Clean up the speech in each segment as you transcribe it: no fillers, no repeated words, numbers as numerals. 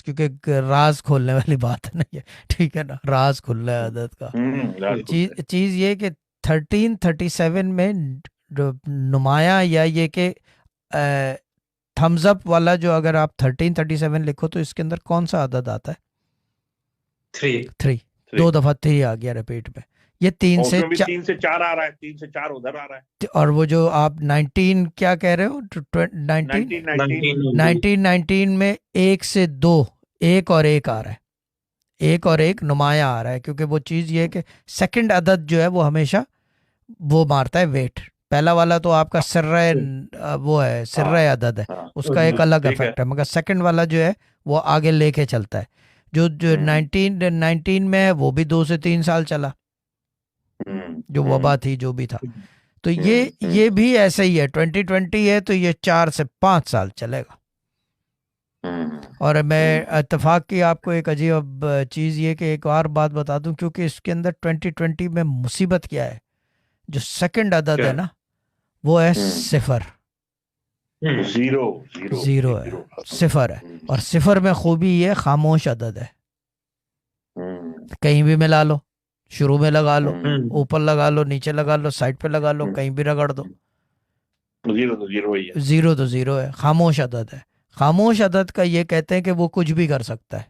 क्योंकि राज खोलने वाली बात नहीं है, ठीक है ना, राज खुल रहा है अदद का। राजपूत है। चीज ये कि 1337 में नुमाया या ये कि थम्स अप वाला जो, अगर आप 1337 लिखो तो इसके अंदर कौन सा अदद आता है? 3। 3। थ्री। 2 दफा 3 आ गया रिपीट में। ये 3 और से उसमें भी 3 से 4 आ रहा है, 3 से 4 उधर आ रहा है। और वो जो आप 19 क्या कह रहे हो, 19, 1919। 1919 में 1 से 2, एक और एक आ रहा है, एक और एक नुमाया आ रहा है, क्योंकि वो चीज़ ये है कि सेकंड अदद जो है वो हमेशा वो मारता है वेट। पहला वाला तो आपका सिर्रा वो है, सिर्रा अदद है, हाँ उसका एक अलग ठीक है। इफेक्ट है, मगर सेकंड वाला जो है वो आगे लेके चलता है। जो जो 1919 में है वो भी 2 से 3 साल चला, जो वबा थी जो भी था। तो ये भी ऐसे ही है, 2020 है तो ये 4 से 5 साल चलेगा। और मैं इत्तेफाक की आपको एक अजीब चीज़ ये कि एक और बात बता दूं, क्योंकि इसके अंदर 2020 में मुसीबत क्या है, जो सेकंड अदद है ना वो है सिफर, जीरो। जीरो है, सिफर है। और सिफर में खूबी ये खामोश अदद है, कहीं भी मिला लो, शुरू में लगा लो, ऊपर लगा लो, नीचे लगा लो, साइड पे लगा लो, कहीं भी रगड़ दो, जीरो तो जीरो ही है। जीरो तो जीरो है, खामोश अदद है। खामोश अदद का ये कहते हैं कि वो कुछ भी कर सकता है,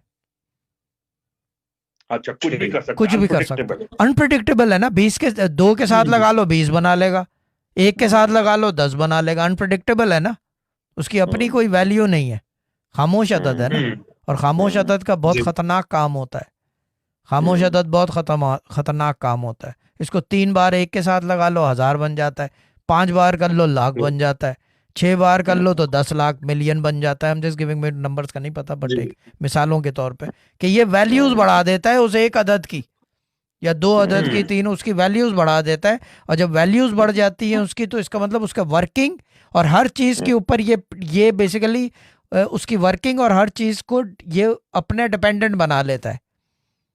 अच्छा कुछ भी कर सकता, कुछ भी कर सकता unpredictable। है, अनप्रडिक्टेबल है ना। 20 के 2 के साथ लगा लो 20 बना लेगा, 1 के साथ लगा लो 10 बना लेगा, अनप्रडिक्टेबल है ना, उसकी अपनी कोई वैल्यू नहीं है, खामोश अदद है ना। और खामोश अदद का बहुत खतरनाक काम होता है, खामोश अदद बहुत खतरनाक काम होता है। इसको 3 बार 1 के साथ लगा लो 1000 बन जाता है, 5 बार कर लो लाख बन जाता है, 6 बार कर लो तो 10 लाख मिलियन बन जाता है। हम जस्ट गिविंग में नंबर्स का नहीं पता, बट एक मिसालों के तौर पे कि ये वैल्यूज बढ़ा देता है उस एक अदद की या 2 अदद की, 3, उसकी वैल्यूज बढ़ा देता है। और जब वैल्यूज बढ़ जाती हैं उसकी, तो इसका मतलब उसका वर्किंग और हर चीज के ऊपर ये बेसिकली उसकी वर्किंग और हर चीज को ये अपने डिपेंडेंट बना लेता है।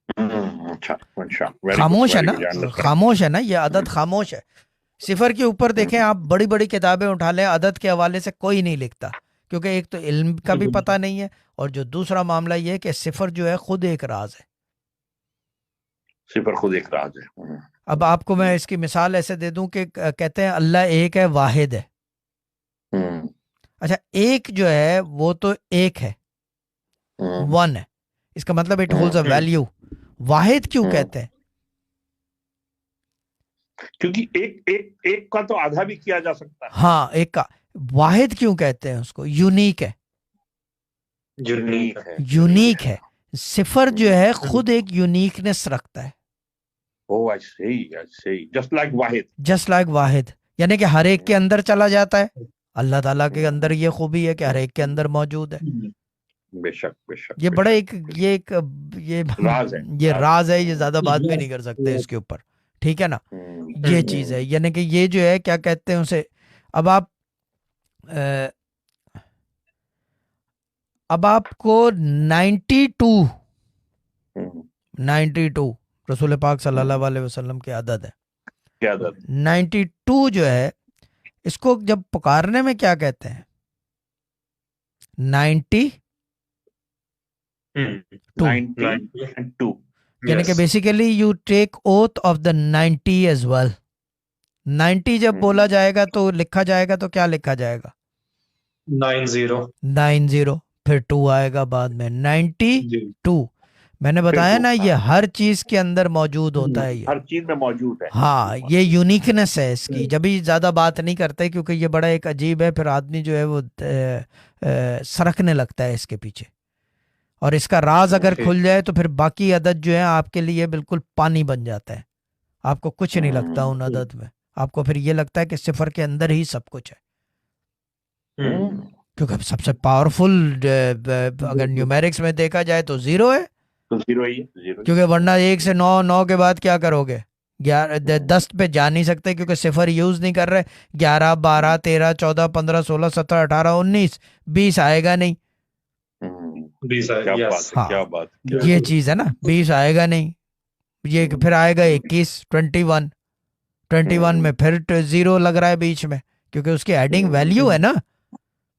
अच्छा अच्छा, खामोश है ना, खामोश है ना, ये अदद खामोश है। सिफर के ऊपर देखें आप, बड़ी बड़ी किताबें उठा लें, अदद के हवाले से कोई नहीं लिखता, क्योंकि एक तो इल्म का भी पता नहीं है, और जो दूसरा मामला ये है कि सिफर जो है खुद एक राज है। सिफर खुद एक राज है। अब आपको मैं इसकी मिसाल ऐसे दे दूं कि कहते हैं अल्लाह एक है, वाहिद है। अच्छा, एक जो है वो तो एक है, वन है, इसका मतलब इट होल्ड्स अ वैल्यू। वाहिद क्यों कहते हैं? क्योंकि एक एक एक का तो आधा भी किया जा सकता है। हाँ, एक का। वाहिद क्यों कहते हैं उसको? यूनिक है, यूनिक है। सिफर जो है खुद एक यूनिकनेस रखता है। ओह आई सी, जस्ट लाइक वाहिद। जस्ट लाइक वाहिद, यानी कि हर एक के अंदर चला जाता है। अल्लाह ताला के अंदर ये खूबी है कि हर एक के अंदर मौजूद है। बेशक बेशक। ये बड़ा एक ये राज है, ये राज है, ये ज्यादा बात भी नहीं कर सकते इसके ऊपर, ठीक है ना। ये चीज है, यानी कि ये जो है क्या कहते हैं उसे, अब आप अब आपको 92 रसूल पाक सल्लल्लाहु अलैहि वसल्लम के अदद है। क्या अदद? 92 जो है, इसको जब पुकारने में क्या कहते हैं? 92, यानी कि basically you take oath of the 90 as well. 90 जब बोला जाएगा तो लिखा जाएगा तो क्या लिखा जाएगा? 90, फिर 2 आएगा बाद में, 92। मैंने बताया ना, ये हर चीज के अंदर मौजूद होता है, ये हर चीज में मौजूद है। हाँ, ये यूनिकनेस है इसकी। जब भी ज्यादा बात नहीं करते क्योंकि ये बड़ा एक अजीब है, फिर आदमी जो है वो सरकने लगता है इसके पीछे। और इसका राज अगर खुल जाए तो फिर बाकी अदद जो है आपके लिए बिल्कुल पानी बन जाता है, आपको कुछ नहीं लगता उन अदद में। आपको फिर ये लगता है कि सिफर के अंदर ही सब कुछ है, क्योंकि सबसे पावरफुल अगर न्यूमेरिक्स में देखा जाए तो 0 है, तो 0 ही है, 0। क्योंकि वरना 1 से 9, 9 के बाद क्या करोगे? 10 पे जा नहीं सकते क्योंकि सिफर यूज नहीं कर रहे। 11, 12, 13, 14, 15, 16, 17, 18, 19, 20 आएगा नहीं। 20 क्या yes. बात है, हाँ, क्या बात, ये चीज है ना, 20 आएगा नहीं। ये फिर आएगा 21, 21 में फिर 0 लग रहा है बीच में, क्योंकि उसकी एडिंग वैल्यू है ना,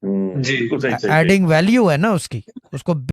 जी बिल्कुल सही, एडिंग वैल्यू है ना उसकी, उसको